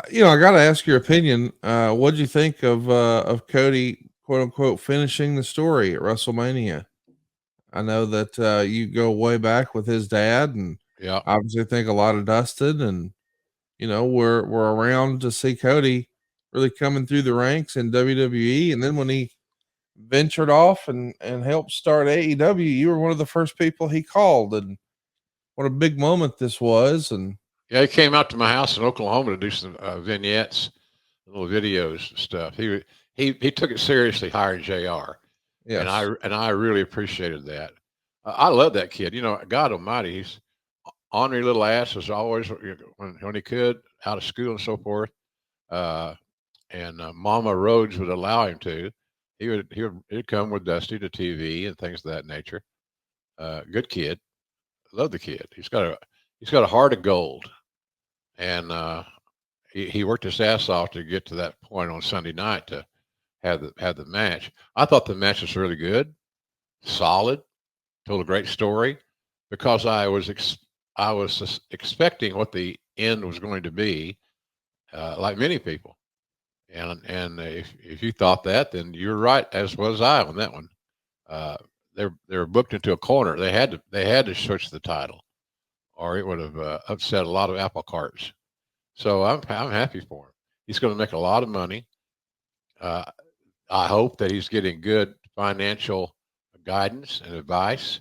I got to ask your opinion. What did you think of Cody, quote unquote, finishing the story at WrestleMania? I know that you go way back with his dad, and Yeah. obviously think a lot of Dustin, and we're around to see Cody really coming through the ranks in WWE, and then when he ventured off and helped start AEW, you were one of the first people he called, and what a big moment this was. And Yeah, he came out to my house in Oklahoma to do some vignettes, little videos and stuff. He took it seriously hiring Jr. yes, And I really appreciated that. I love that kid. You know, God Almighty, he's ornery little ass as always when he could out of school and so forth. Uh, and Mama Rhodes would allow him to. He'd come with Dusty to TV and things of that nature. Good kid. Love the kid. He's got a heart of gold, and he worked his ass off to get to that point on Sunday night to have the match. I thought the match was really good, solid, told a great story, because I was expecting what the end was going to be, like many people. And if you thought that, then you're right, as was I on that one. Uh, they were booked into a corner. They had to switch the title, or it would have upset a lot of apple carts. So I'm happy for him. He's going to make a lot of money. Uh, I hope that he's getting good financial guidance and advice.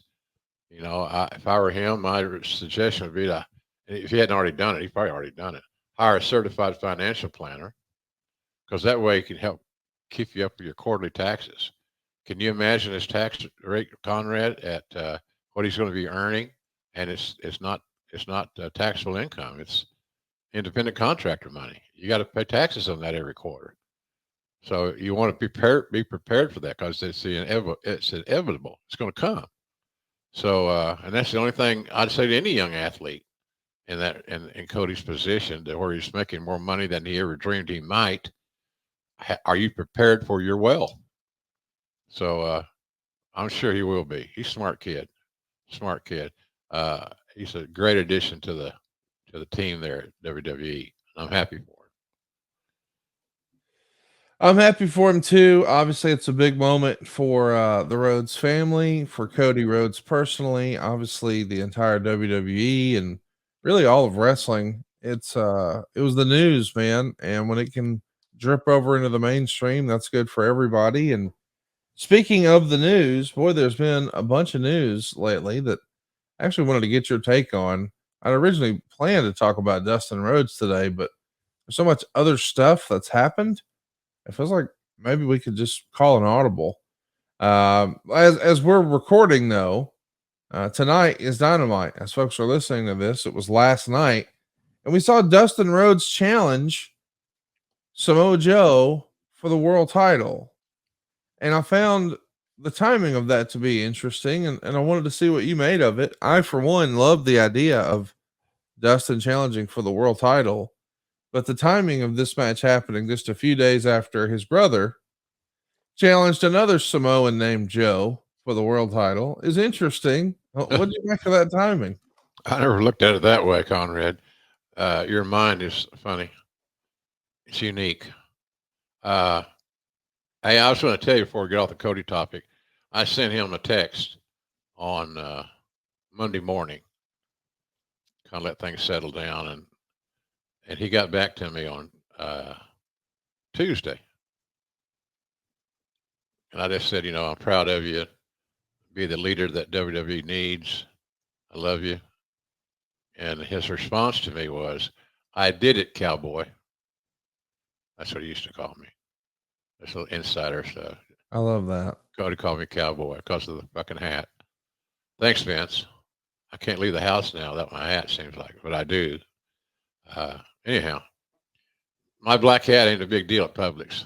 You know, if I were him, my suggestion would be to, if he hadn't already done it, he's probably already done it. Hire a certified financial planner, because that way he can help keep you up with your quarterly taxes. Can you imagine his tax rate, Conrad, at what he's going to be earning? And it's not taxable income. It's independent contractor money. You got to pay taxes on that every quarter. So you want to be prepared for that, because it's inevitable. It's going to come. So and that's the only thing I'd say to any young athlete in Cody's position, to where he's making more money than he ever dreamed he might. Are you prepared for your wealth? So I'm sure he will be. He's a smart kid. Smart kid. He's a great addition to the team there at WWE. I'm happy for I'm happy for him too. Obviously, it's a big moment for the Rhodes family, for Cody Rhodes personally, obviously the entire WWE and really all of wrestling. It was the news, man, and when it can drip over into the mainstream, that's good for everybody. And speaking of the news, boy, there's been a bunch of news lately that I actually wanted to get your take on. I'd originally planned to talk about Dustin Rhodes today, but there's so much other stuff that's happened. It feels like maybe we could just call an audible. As we're recording though, tonight is Dynamite. As folks are listening to this, it was last night, and we saw Dustin Rhodes challenge Samoa Joe for the world title. And I found the timing of that to be interesting, and I wanted to see what you made of it. I, for one, love the idea of Dustin challenging for the world title, but the timing of this match happening just a few days after his brother challenged another Samoan named Joe for the world title is interesting. it. What do you make of that timing? I never looked at it that way, Conrad. Your mind is funny. It's unique. Uh, hey, I was going to tell you before we get off the Cody topic. I sent him a text on Monday morning, kind of let things settle down, and he got back to me on Tuesday, and I just said, I'm proud of you. Be the leader that WWE needs. I love you. And his response to me was, "I did it, cowboy." That's what he used to call me. This little insider stuff. I love that. Cody called me cowboy because of the fucking hat. Thanks, Vince. I can't leave the house now without my hat, seems like, but I do. Anyhow, my black hat ain't a big deal at Publix.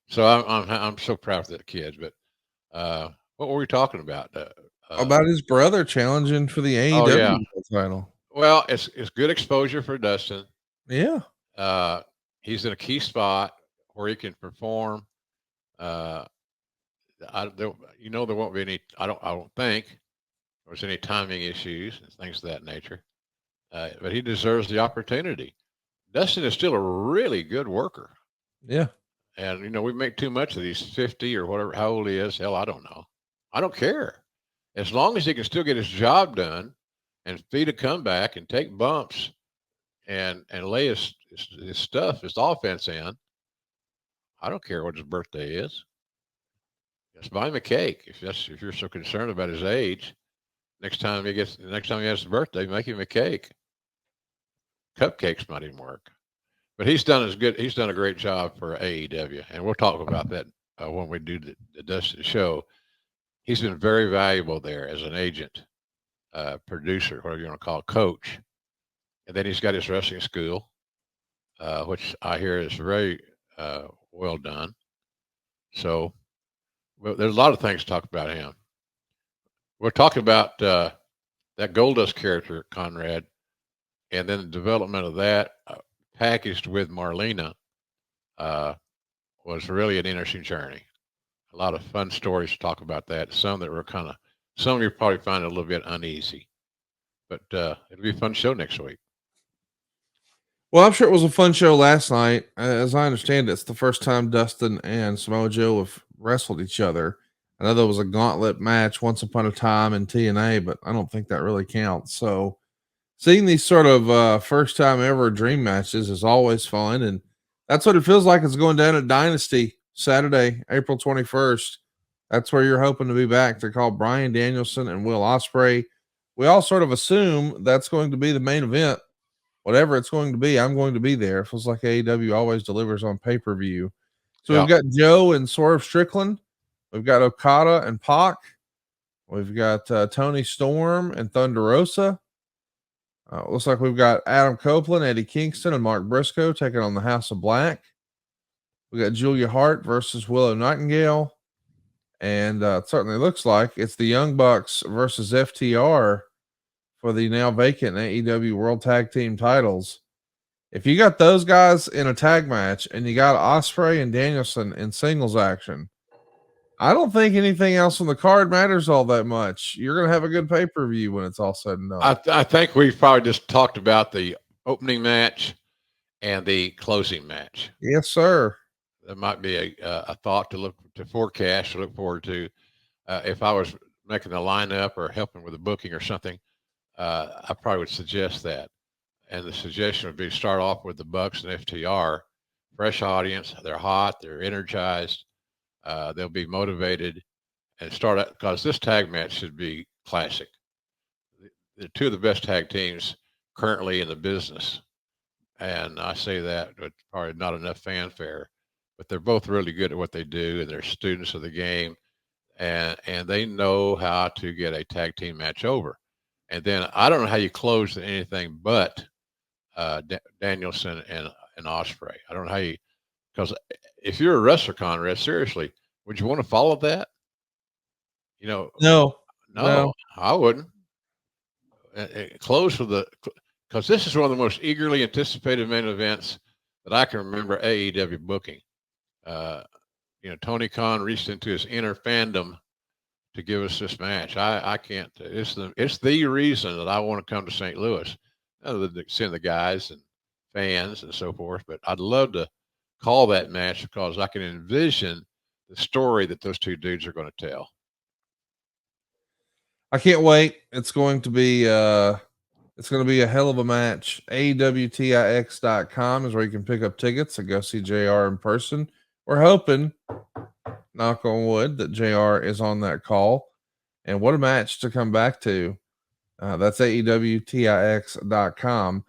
So I'm so proud of that kid. But what were we talking about? About his brother challenging for the Oh yeah. AEW title. Well, it's good exposure for Dustin. Yeah. Uh, he's in a key spot where he can perform. Uh, there won't be any. I don't think there's any timing issues and things of that nature. but he deserves the opportunity. Dustin is still a really good worker. Yeah. And, we make too much of these 50 or whatever, how old he is. Hell, I don't know. I don't care. As long as he can still get his job done and feed a comeback and take bumps and lay his stuff, his offense in, I don't care what his birthday is. Just buy him a cake. If you're so concerned about his age, next time he has his birthday, make him a cake. Cupcakes might even work. But he's done a great job for AEW, and we'll talk about that when we do the Dustin show. He's been very valuable there as an agent, producer, whatever you want to call it, coach. And then he's got his wrestling school, which I hear is very well done. So there's a lot of things to talk about him. We're talking about that Goldust character, Conrad, and then the development of that packaged with Marlena was really an interesting journey. A lot of fun stories to talk about that. Some that were some of you probably find it a little bit uneasy, but it'll be a fun show next week. Well, I'm sure it was a fun show last night. As I understand it, it's the first time Dustin and Samoa Joe have wrestled each other. I know there was a gauntlet match once upon a time in TNA, but I don't think that really counts. So seeing these sort of first time ever dream matches is always fun. And that's what it feels like it's going down at Dynasty Saturday, April 21st. That's where you're hoping to be back to call Bryan Danielson and Will Ospreay. We all sort of assume that's going to be the main event. Whatever it's going to be, I'm going to be there. It feels like AEW always delivers on pay-per-view. So we've got Joe and Swerve Strickland. We've got Okada and Pac. We've got Tony Storm and Thunder Rosa. Looks like we've got Adam Copeland, Eddie Kingston, and Mark Briscoe taking on the House of Black. We got Julia Hart versus Willow Nightingale. And it certainly looks like it's the Young Bucks versus FTR for the now vacant AEW World Tag Team titles. If you got those guys in a tag match and you got Ospreay and Danielson in singles action, I don't think anything else on the card matters all that much. You're going to have a good pay-per-view when it's all said and done. I think we've probably just talked about the opening match and the closing match. Yes, sir. That might be a thought to look forward to. If I was making the lineup or helping with the booking or something, I probably would suggest that. And the suggestion would be start off with the Bucks and FTR, fresh audience. They're hot. They're energized. They'll be motivated, and start out because this tag match should be classic. They're two of the best tag teams currently in the business, and I say that with probably not enough fanfare, but they're both really good at what they do, and they're students of the game, and they know how to get a tag team match over. And then I don't know how you close anything but Danielson and Ospreay. I don't know how you, because if you're a wrestler, Conrad, seriously, would you want to follow that? No, I wouldn't. Close with because this is one of the most eagerly anticipated main events that I can remember AEW booking. Tony Khan reached into his inner fandom to give us this match. I can't. It's the reason that I want to come to St. Louis, other than seeing the guys and fans and so forth. But I'd love to call that match because I can envision the story that those two dudes are going to tell. I can't wait. It's going to be a hell of a match. AEWTIX.com is where you can pick up tickets and go see JR in person. We're hoping, knock on wood, that JR is on that call. And what a match to come back to. That's AEWTIX.com.